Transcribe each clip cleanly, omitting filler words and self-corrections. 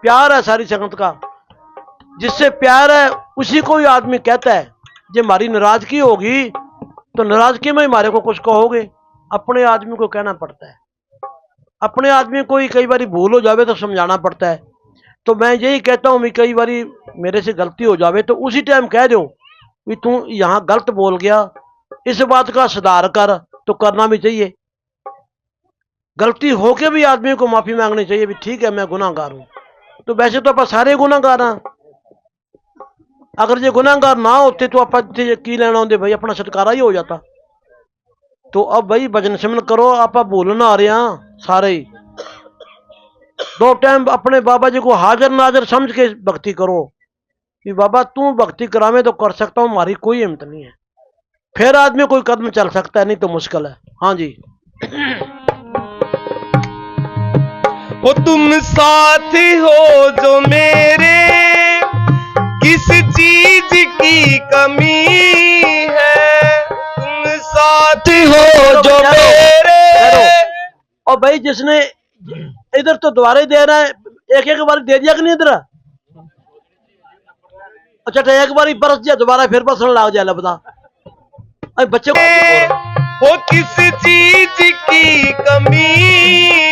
प्यार है सारी संगत का। जिससे प्यार है उसी को ही आदमी कहता है। जो हमारी नाराजगी होगी तो नाराजगी में हमारे को कुछ कहोगे, अपने आदमी को कहना पड़ता है। अपने आदमी को ही कई बार भूल हो जावे तो समझाना पड़ता है। तो मैं यही कहता हूँ, कई बार मेरे से गलती हो जावे तो उसी टाइम कह दो भी तू यहाँ गलत बोल गया, इस बात का सुधार कर। तो करना भी चाहिए। गलती होके भी आदमी को माफी मांगनी चाहिए भी ठीक है मैं गुनाहगार हूं। तो वैसे तो आप सारे गुनाहगार हैं। अगर ये गुनाहगार ना होते तो आप की लेना होंगे भाई, अपना छुटकारा ही हो जाता। तो अब भाई भजन सिमरन करो, आप भूलना आ रहे हैं सारे ही। दो टाइम अपने बाबा जी को हाजिर नाजिर समझ के भक्ति करो कि बाबा तू भक्ति करावे तो कर सकता हूं, हमारी कोई हिम्मत नहीं है। फिर आदमी कोई कदम चल सकता है, नहीं तो मुश्किल है। हाँ जी। वो तुम साथी हो जो मेरे, किस चीज की कमी है। तुम साथी हो जो मेरे। और भाई जिसने इधर तो दोबारा ही दे रहा है, एक एक बार दे दिया कि नहीं इधर। अच्छा तो एक बार ही बरस दिया, दोबारा फिर बरसने लग जाए। बता बच्चे को वो किस चीज की कमी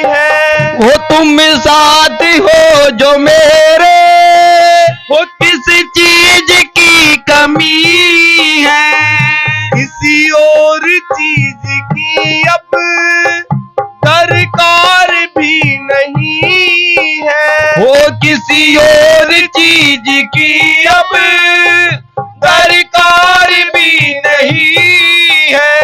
है। वो तुम साथी हो जो मेरे, वो किस चीज की कमी है। किसी और चीज की अब दरकार भी नहीं है। वो किसी और चीज की अब दरकार भी नहीं है।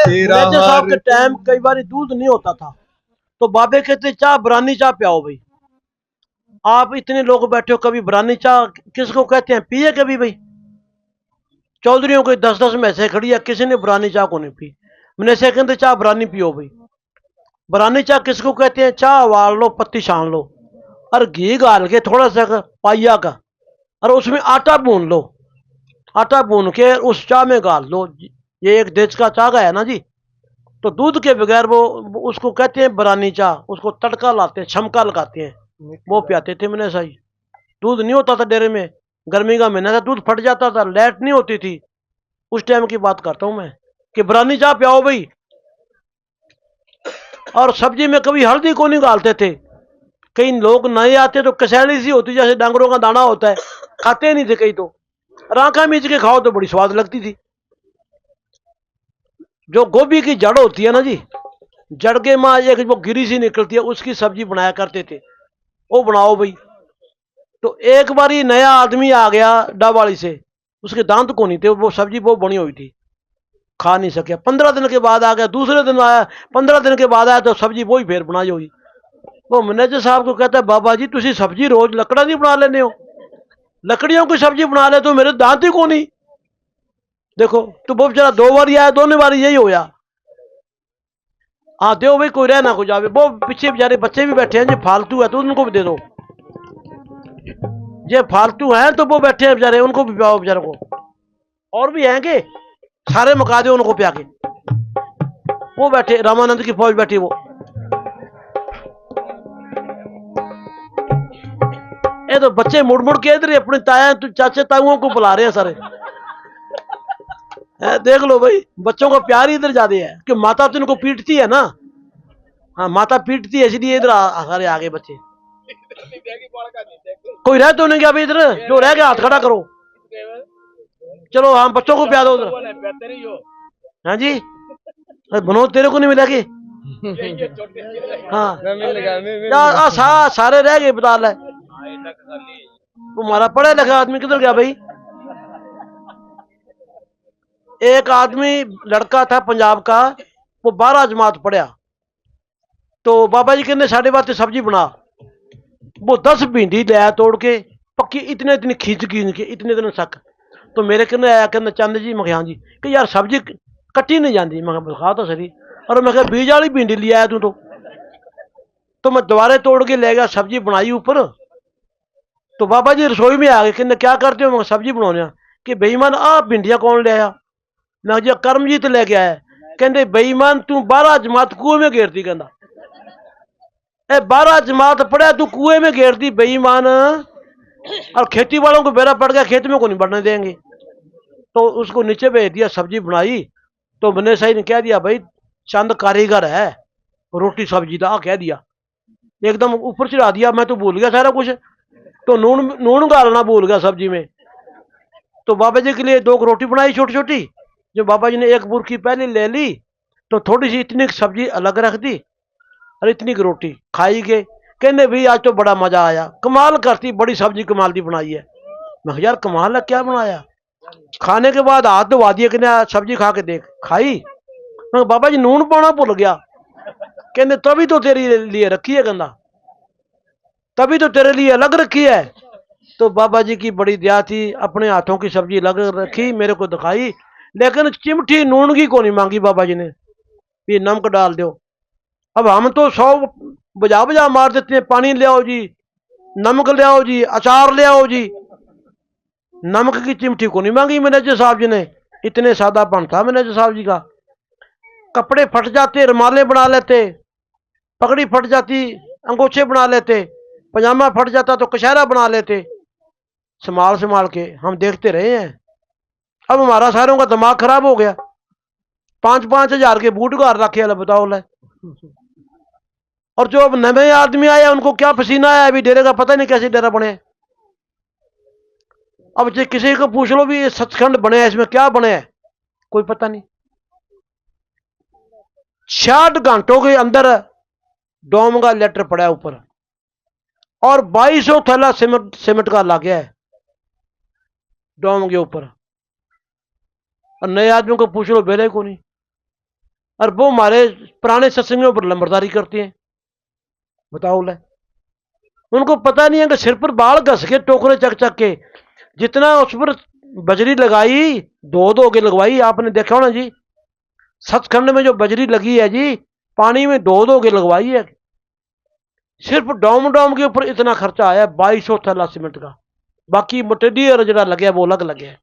तेरा साहब के टाइम कई बार दूध नहीं होता था तो बाबे कहते चाह बरानी चाह पियाओ भाई। आप इतने लोग बैठे हो, कभी बरानी चाह किसको कहते हैं पिए कभी भाई। चौधरियों को 10-10 मैसे खड़ी है, किसी ने बरानी चाह को नहीं पी। मैंने से कहते चाह बरानी पियो भाई। बरानी चाह किसको कहते हैं, चाह उबाल लो, पत्ती छान लो और घी गाल के थोड़ा सा पाइया का, और उसमें आटा भून लो। आटा भून के उस चाह में गाल लो। ये एक देश का चाह है ना जी। तो दूध के बगैर वो उसको कहते हैं बरानी चाह। उसको तड़का लाते हैं, छमका लगाते हैं, वो पियाते थे। मैंने सही दूध नहीं होता था डेरे में, गर्मी का महीना था, दूध फट जाता था, लाइट नहीं होती थी। उस टाइम की बात करता हूं मैं कि बरानी चाह पियाओ भाई। और सब्जी में कभी हल्दी को नहीं डालते थे। कई लोग नए आते तो कसैली सी होती जैसे डांगरों का दाना होता है, खाते नहीं थे। कई तो राखा मीच के खाओ तो बड़ी स्वाद लगती थी। जो गोभी की जड़ होती है ना जी, जड़ के माँ एक वो गिरी सी निकलती है, उसकी सब्जी बनाया करते थे, वो बनाओ भाई। तो एक बार ही नया आदमी आ गया डावाली से, उसके दांत को नहीं थे, वो सब्जी वो बनी हुई थी, खा नहीं सके। 15 दिन के बाद आ गया, दूसरे दिन आया, 15 दिन के बाद आया तो सब्जी वो ही फिर बनाई हुई। वो मैनेजर साहब को कहता है बाबा जी तुसी सब्जी रोज लकड़ा नहीं बना लेने हो, लकड़ियों की सब्जी बना ले तो मेरे दांत ही को नहीं। देखो तो वो बेचारा 2 बार आया, दोनों बार यही होया। हाँ दो भाई, कोई रह ना को जावे। वो पीछे बेचारे बच्चे भी बैठे हैं, जो फालतू है तो उनको भी दे दो। जे फालतू हैं तो वो बैठे हैं बेचारे, उनको भी पियाओ बेचारे को। और भी हैं कि सारे मुका दो उनको पिया के। वो बैठे रामानंद की फौज बैठी, वो ये तो बच्चे मुड़ मुड़ के इधर अपने ताया चाचे ताऊओं को बुला रहे हैं सारे। देख लो भाई, बच्चों का प्यार ही इधर ज्यादा है कि माता तो इनको पीटती है ना। हाँ माता पीटती है इसलिए इधर सारे आगे बच्चे। कोई रह तो नहीं गया भाई इधर, जो रह गया हाथ खड़ा करो। चलो हाँ बच्चों को प्यार दो उधर। हाँ जी बनोद तेरे को नहीं मिलेगी। हाँ सारे रह गए बता ले। तुम्हारा पढ़ा लिखा आदमी किधर गया भाई। एक आदमी लड़का था पंजाब का, वो 12 जमात पढ़ा। तो बाबा जी कहने 12:30 सब्जी बना। वो 10 भिंडी ले तोड़ के पक्की, इतने इतनी खींच के इतने दिन सक। तो मेरे कहने आया, कहना चंद जी, मैं हाँ जी, कि यार सब्जी कट्टी नहीं जाती। मैं खा तो सही, और मैं बीज वाली भिंडी ले आया तू तो मैं दोबारा तोड़ के ले गया, सब्जी बनाई ऊपर। तो बाबा जी रसोई में आ गए, कहने क्या करते हो। मैं सब्जी बनाने कि बेईमान आ भिंडियां कौन ले आया। मैं जी करमजीत लेके आया। कहते बेईमान तू 12 जमात कुएं में घेरती। कहना ए 12 जमात पढ़ा तू कुएं में घेर दी बेईमान, और खेती वालों को बेरा पड़ गया, खेत में को नहीं बढ़ने देंगे। तो उसको नीचे भेज दिया, सब्जी बनाई। तो मैंने सही ने कह दिया भाई चंद कारीगर है रोटी सब्जी का, कह दिया एकदम ऊपर चढ़ा दिया। मैं तो भूल गया सारा कुछ, तो नून नून डालना भूल गया सब्जी में। तो बाबा जी के लिए 2 रोटी बनाई छोटी छोटी, जो बाबा जी ने 1 बुरकी पहले ले ली, तो थोड़ी सी इतनी सब्जी अलग रख दी और इतनी की रोटी खाई गए। कहने भाई आज तो बड़ा मजा आया, कमाल करती, बड़ी सब्जी कमाल दी बनाई है। मैं यार कमाल है, क्या बनाया? खाने के बाद हाथ धोवा दिए, कहने सब्जी खा के देख। खाई, मैं बाबा जी नून पाना भूल गया। कहने तभी तो तेरे लिए रखी है, कहना तभी तो तेरे लिए अलग रखी है। तो बाबा जी की बड़ी दया थी, अपने हाथों की सब्जी अलग रखी, मेरे को दिखाई, लेकिन चिमटी नून की को नहीं मांगी बाबा जी ने, ये नमक डाल दो। अब हम तो 100 बजा बजा मार देते हैं, पानी ले आओ जी, नमक ले आओ जी, अचार ले आओ जी, नमक की चिमटी को नहीं मांगी मैनेजर साहब जी ने। इतने सादापन था मैनेजर साहब जी का। कपड़े फट जाते रुमाले बना लेते, पगड़ी फट जाती अंगोछे बना लेते, पजामा फट जाता तो कशहरा बना लेते, संभाल संभाल के हम देखते रहे हैं। अब हमारा सारों का दिमाग खराब हो गया। 5-5 हजार के बूट गार रखे है, बताओ ले। और जो अब नए आदमी आए उनको क्या पसीना आया, अभी डेरे का पता नहीं कैसे डेरा बने। अब जो किसी को पूछ लो भी ये सचखंड बने हैं, इसमें क्या बने हैं, कोई पता नहीं। 60 घंटों के अंदर डोम का लेटर पड़ा है ऊपर, और 2200 थैला सीमेंट का लग गया है डोम के ऊपर। और नए आदमियों को पूछ लो बेले को नहीं। और वो हमारे पुराने सत्संगों पर लंबरदारी करते हैं, बताओ ले। उनको पता नहीं है कि सिर पर बाल घस के टोकरे चक चक के, जितना उस पर बजरी लगाई 2-2 के लगवाई। आपने देखा होना जी, सचखंड में जो बजरी लगी है जी, पानी में 2-2 के लगवाई है। सिर्फ डोम डोम के ऊपर इतना खर्चा आया 2200 थैला सीमेंट का। बाकी मटेरियल जरा लगे वो अलग लगे।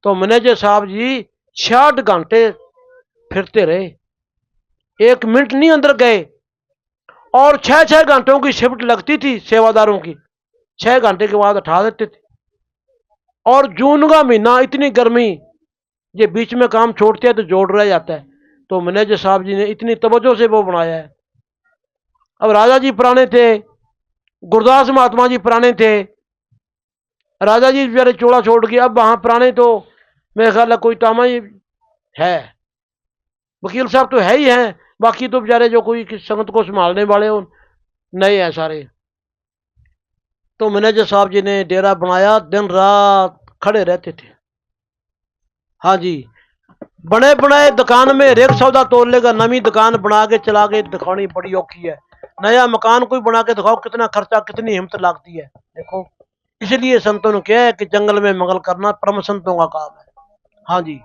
तो मैनेजर साहब जी 60 घंटे फिरते रहे, 1 मिनट नहीं अंदर गए। और 6-6 घंटों की शिफ्ट लगती थी सेवादारों की, 6 घंटे के बाद उठा देते थे। और जून का महीना, इतनी गर्मी, ये बीच में काम छोड़ते हैं तो जोड़ रह जाता है। तो मैनेजर साहब जी ने इतनी तवज्जो से वो बनाया है। अब राजा जी पुराने थे, गुरदास महात्मा जी पुराने थे। राजा जी बेचारे चोला छोड़ के, अब वहां पुराने तो मेरे ख्याल कोई तामा ही है, वकील साहब तो है ही हैं, बाकी तो बेचारे जो कोई संगत को संभालने वाले हो नए हैं सारे। तो मैनेजर साहब जी ने डेरा बनाया, दिन रात खड़े रहते थे। हाँ जी, बने बनाए दुकान में रेक सौदा तोड़ लेगा, नवी दुकान बना के चला के दिखानी बड़ी औखी है। नया मकान कोई बना के दिखाओ, कितना खर्चा, कितनी हिम्मत लगती है, देखो। इसलिए संतों ने कहा है कि जंगल में मंगल करना परम संतों का काम है। हाँ जी,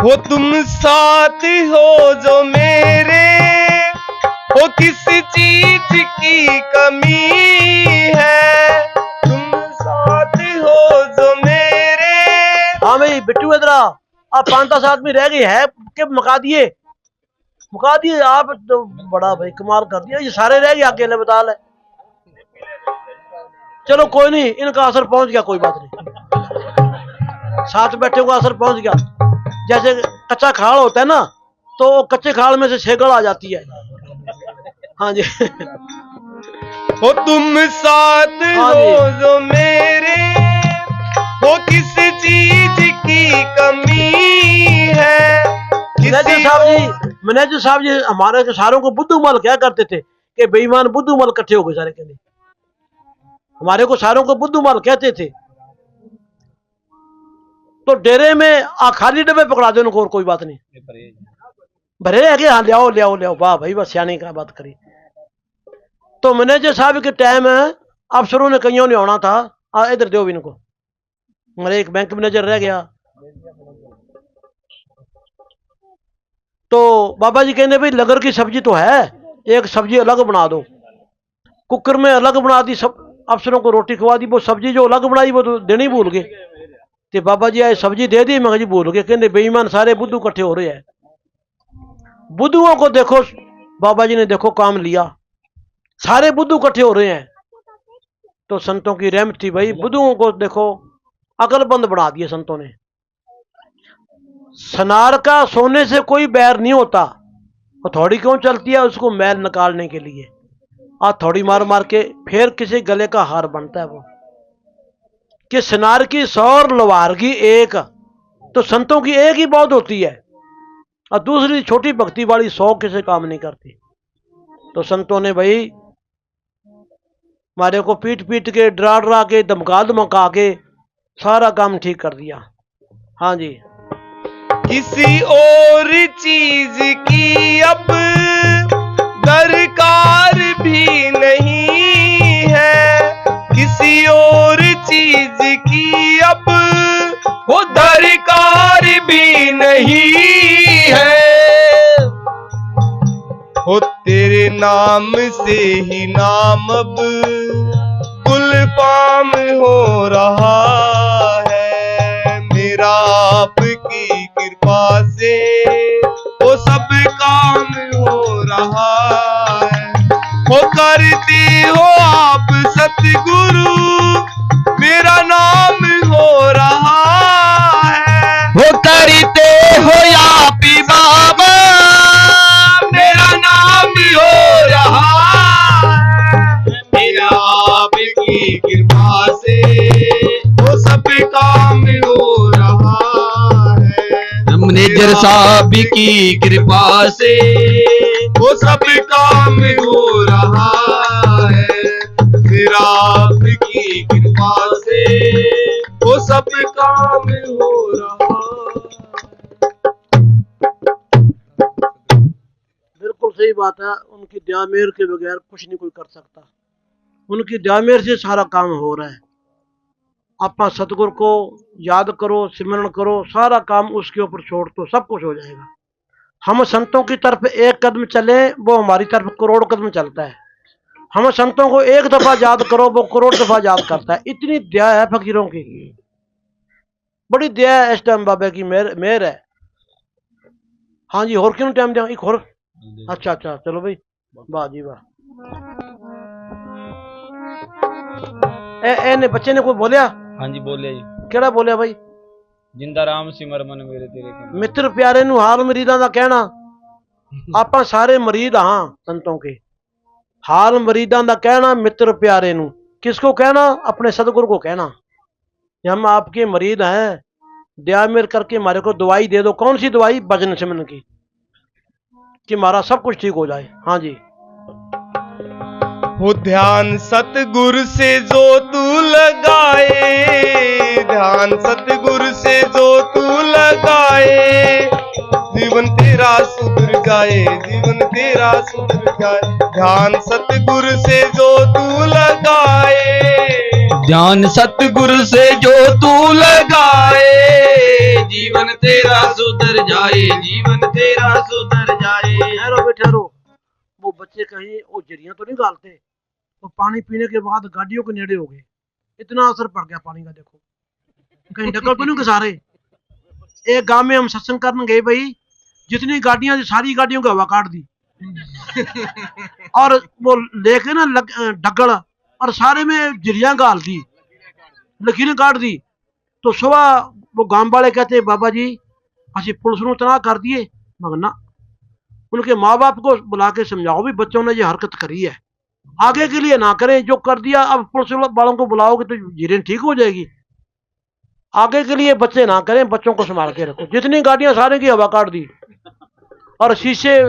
हो तुम साथ हो जो मेरे, हो किस चीज की कमी है, तुम साथ हो जो मेरे। हाँ भाई बिट्टू इधर आप 5-10 आदमी रह गए हैं कि मुका दिए आप तो बड़ा भाई कमाल कर दिया। ये सारे रह गए अकेले, बता ले। चलो कोई नहीं, इनका असर पहुंच गया, कोई बात नहीं, साथ बैठे का असर पहुंच गया। जैसे कच्चा खाल होता है ना, तो कच्चे खाल में से छेगड़ आ जाती है। हाँ जी हो तुम साथ हाँ हो जी। जो मेरे, हो किस चीज की कमी है। मैनेजर साहब जी हमारे सारों को बुद्धूमल क्या करते थे कि बेईमान बुद्धूमल इकट्ठे हो गए सारे के लिए, हमारे को सारों को बुद्धूमल कहते थे। तो डेरे में खाली डब्बे पकड़ा दे उनको, और कोई बात नहीं, भरे है कि हाँ ले आओ ले आओ ले आओ, वाह भाई, बस सियाने का बात करी। तो मैनेजर साहब के टाइम अफसरों ने कईयों ने आना था, इधर दो भी इनको। मेरे एक बैंक मैनेजर रह गया, तो बाबा जी कहने भाई लगर की सब्जी तो है, एक सब्जी अलग बना दो। कुकर में अलग बना दी, सब अफसरों को रोटी खवा दी। वो सब्जी जो अलग बनाई वो तो देनी भूल गए। तो बाबा जी आए सब्जी दे दी, मैं जी भूल गए। कहने बेईमान सारे बुद्धू इकट्ठे हो रहे हैं। बुद्धुओं को देखो, बाबा जी ने देखो काम लिया, सारे बुद्धू इकट्ठे हो रहे हैं। तो संतों की रहमत थी भाई, बुद्धुओं को देखो अकलमंद बना दिया संतों ने। सनार का सोने से कोई बैर नहीं होता। हथौड़ी क्यों चलती है? उसको मैल निकालने के लिए। हथौड़ी मार मार के फिर किसी गले का हार बनता है वो। कि सनार की 100 और लवार की 1, तो संतों की एक ही बहुत होती है, और दूसरी छोटी भक्ति वाली 100 किसी काम नहीं करती। तो संतों ने भाई हमारे को पीट पीट के, डरा डरा के, धमका धमका के सारा काम ठीक कर दिया। हाँ जी। किसी और चीज की अब दरकार भी नहीं है, किसी और चीज की अब वो दरकार भी नहीं है। हो तेरे नाम से ही नाम अब गुलफाम हो रहा है, मेरा आपकी कृपा से वो सब काम हो रहा है। वो करते हो आप सतगुरु, मेरा नाम हो रहा है। वो करते हो आप ही बाबा, मेरा नाम हो रहा है। मेरा आपकी कृपा से वो सब काम हो रहा है। हमने जर साहब की कृपा से वो सब काम हो रहा है। मेरा आपकी कृपा से वो सब काम हो रहा है। बिल्कुल सही बात है। उनकी दया मेहर के बगैर कुछ नहीं कोई कर सकता। उनकी दया मेहर से सारा काम हो रहा है। आप सतगुर को याद करो, सिमरण करो, सारा काम उसके ऊपर छोड़ दो, सब कुछ हो जाएगा। हम संतों की तरफ एक कदम चले, वो हमारी तरफ करोड़ कदम चलता है। हम संतों को एक दफा याद करो, वो करोड़ दफा याद करता है। इतनी दया है फकीरों की, बड़ी दया है इस टाइम बाबा की मेहर है। हाँ जी, और क्यों टाइम दिया? एक और। अच्छा अच्छा, चलो भाई, वाह जी वाह। ए ने बच्चे ने कोई बोलिया? हाँ जी बोलिए जी। केड़ा बोलिया भाई? जिंदा राम सिमर मन मेरे तेरे के। मित्र प्यारे नु हाल मरीदां दा कहना। आपां सारे मरीद हाँ संतों के। हाल मरीदां दा कहना मित्र प्यारे नु। किसको कहना? अपने सतगुरु को कहना। हम आपके मरीद हैं, दया मेहर करके हमारे को दवाई दे दो। कौन सी दवाई? भजन सिमरन की, कि हमारा सब कुछ ठीक हो जाए। हाँ जी। वो ध्यान सतगुरु से जो तू लगाए, ध्यान सतगुरु से जो तू लगाए, जीवन तेरा सुधर जाए, जीवन तेरा सुधर जाए। ध्यान सतगुरु से जो तू लगाए, ध्यान सतगुरु से जो तू लगाए, जीवन तेरा सुधर जाए, जीवन तेरा सुधर जाए। ठहरो भाई ठहरो। वो बच्चे कहीं वो जरियां तो नहीं डालते? तो पानी पीने के बाद गाड़ियों के नेड़े हो गए, इतना असर पड़ गया पानी का। देखो कहीं डकल तो नहीं के सारे। एक गांव में हम सत्संग करने गए भाई, जितनी गाड़ियां थी सारी गाड़ियों की हवा काट दी और वो लेके ना डगड़ और सारे में जरियां गाल दी, लकीरें काट दी। तो सुबह वो गांव वाले कहते बाबा जी असि पुलिस नूं तनाह कर दिए। मगर ना, उनके माँ बाप को बुला के समझाओ भी बच्चों ने ये हरकत करी है, आगे के लिए ना करें। जो कर दिया अब पुलिस वालों को बुलाओगे तो जीरें ठीक हो जाएगी। आगे के लिए बच्चे ना करें, बच्चों को संभाल के रखो। जितनी गाड़ियां सारे की हवा काट दी और शीशे